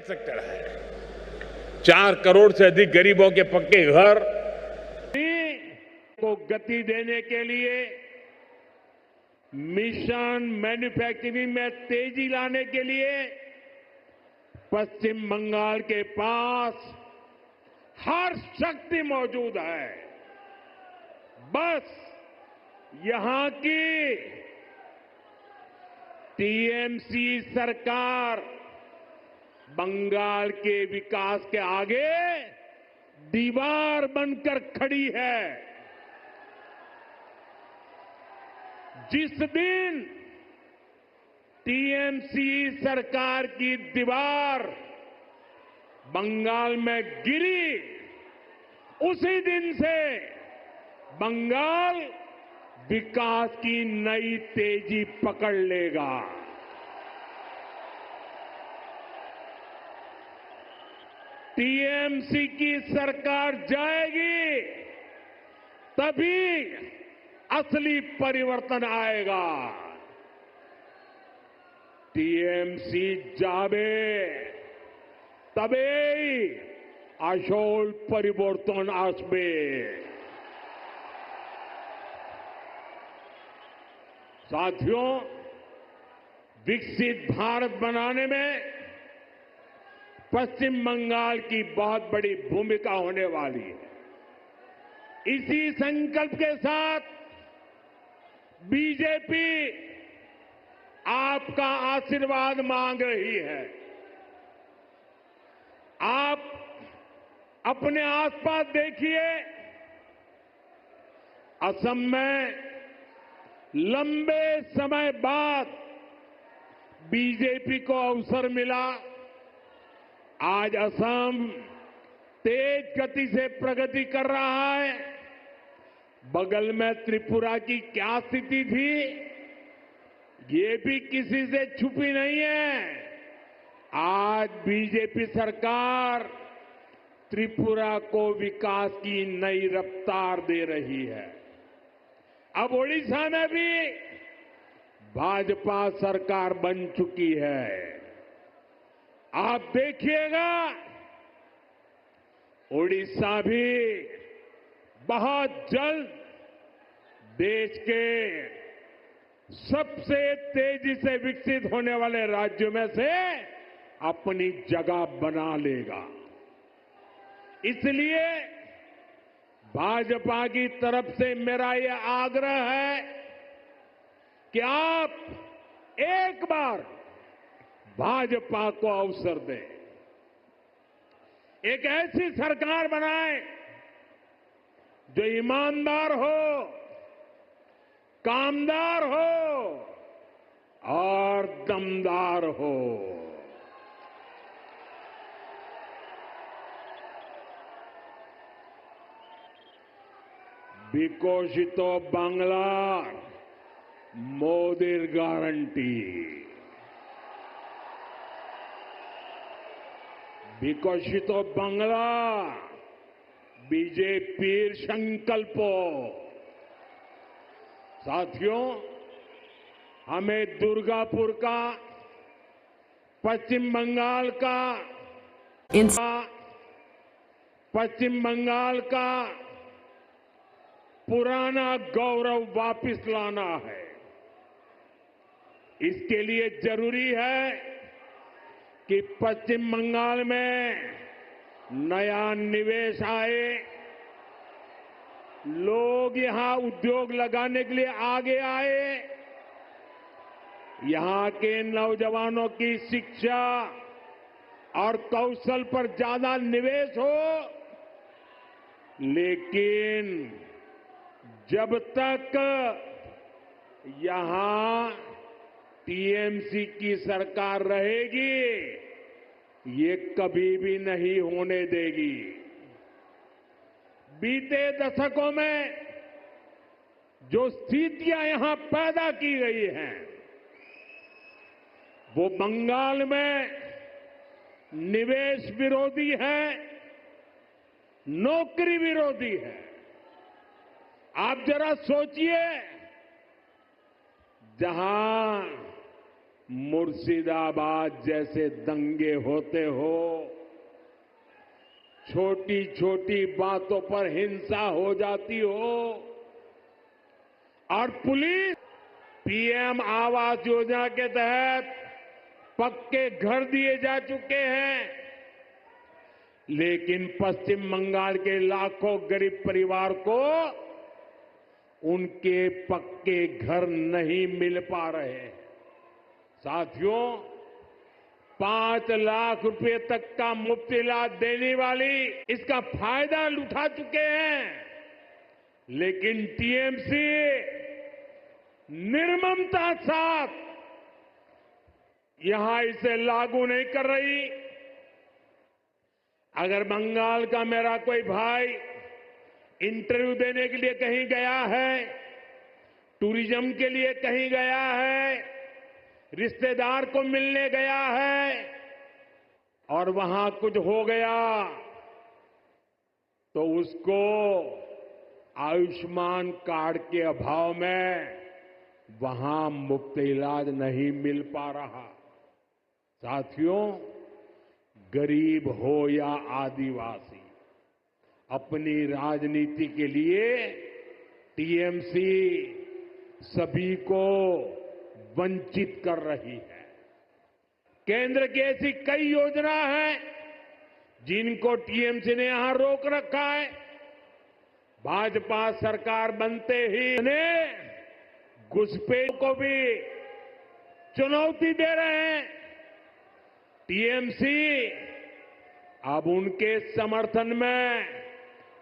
Sector है। 4 करोड़ से अधिक गरीबों के पक्के घर को गति देने के लिए मिशन मैन्युफैक्चरिंग में तेजी लाने के लिए पश्चिम बंगाल के पास हर शक्ति मौजूद है। बस यहां की टीएमसी सरकार बंगाल के विकास के आगे दीवार बनकर खड़ी है। जिस दिन टीएमसी सरकार की दीवार बंगाल में गिरी, उसी दिन से बंगाल विकास की नई तेजी पकड़ लेगा। टीएमसी की सरकार जाएगी तभी असली परिवर्तन आएगा। टीएमसी जावे तबे আসল परिवर्तन आसबे। साथियों, विकसित भारत बनाने में पश्चिम बंगाल की बहुत बड़ी भूमिका होने वाली है। इसी संकल्प के साथ बीजेपी आपका आशीर्वाद मांग रही है। आप अपने आसपास देखिए, असम में लंबे समय बाद बीजेपी को अवसर मिला। आज असम तेज गति से प्रगति कर रहा है। बगल में त्रिपुरा की क्या स्थिति थी, ये भी किसी से छुपी नहीं है। आज बीजेपी सरकार त्रिपुरा को विकास की नई रफ्तार दे रही है। अब ओडिशा में भी भाजपा सरकार बन चुकी है। आप देखिएगा, ओडिशा भी बहुत जल्द देश के सबसे तेजी से विकसित होने वाले राज्यों में से अपनी जगह बना लेगा। इसलिए भाजपा की तरफ से मेरा यह आग्रह है कि आप एक बार भाजपा को अवसर दें, एक ऐसी सरकार बनाएं जो ईमानदार हो, कामदार हो और दमदार हो। विकसित बांग्ला मोदीर ग्यारंटी। विकसित बांग्ला बीजेपीर संकल्प। साथियों, हमें दुर्गापुर का, पश्चिम बंगाल का पुराना गौरव वापस लाना है। इसके लिए जरूरी है कि पश्चिम बंगाल में नया निवेश आए, लोग यहां उद्योग लगाने के लिए आगे आए, यहां के नौजवानों की शिक्षा और कौशल पर ज्यादा निवेश हो। लेकिन जब तक यहां टीएमसी की सरकार रहेगी, ये कभी भी नहीं होने देगी। बीते दशकों में जो स्थितियां यहां पैदा की गई हैं, वो बंगाल में निवेश विरोधी है, नौकरी विरोधी है। आप जरा सोचिए, जहां मुर्शिदाबाद जैसे दंगे होते हो, छोटी छोटी बातों पर हिंसा हो जाती हो और पुलिस पीएम आवास योजना के तहत पक्के घर दिए जा चुके हैं, लेकिन पश्चिम बंगाल के लाखों गरीब परिवार को उनके पक्के घर नहीं मिल पा रहे हैं। साथियों, 5 लाख रुपए तक का मुफ्त इलाज देने वाली इसका फायदा उठा चुके हैं, लेकिन टीएमसी निर्ममता के साथ यहां इसे लागू नहीं कर रही। अगर बंगाल का मेरा कोई भाई इंटरव्यू देने के लिए कहीं गया है, टूरिज्म के लिए कहीं गया है, रिश्तेदार को मिलने गया है और वहां कुछ हो गया तो उसको आयुष्मान कार्ड के अभाव में वहां मुफ्त इलाज नहीं मिल पा रहा। साथियों, गरीब हो या आदिवासी, अपनी राजनीति के लिए टीएमसी सभी को वंचित कर रही है। केंद्र की ऐसी कई योजना है जिनको टीएमसी ने यहां रोक रखा है। भाजपा सरकार बनते ही घुसपैठ को भी चुनौती दे रहे हैं। टीएमसी अब उनके समर्थन में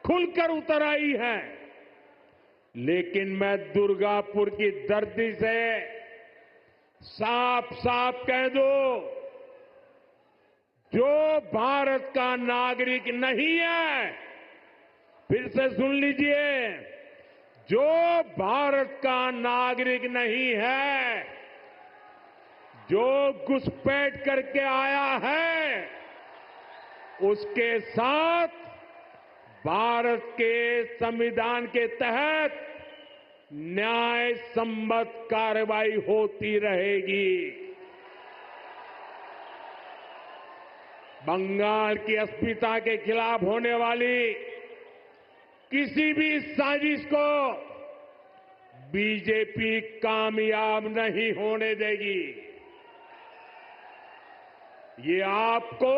खुलकर उतर आई है, लेकिन मैं दुर्गापुर की धरती से साफ साफ कह दूं, जो भारत का नागरिक नहीं है, फिर से सुन लीजिए, जो भारत का नागरिक नहीं है, जो घुसपैठ करके आया है, उसके साथ भारत के संविधान के तहत न्याय संबद्ध कार्रवाई होती रहेगी। बंगाल की अस्मिता के खिलाफ होने वाली किसी भी साजिश को बीजेपी कामयाब नहीं होने देगी। ये आपको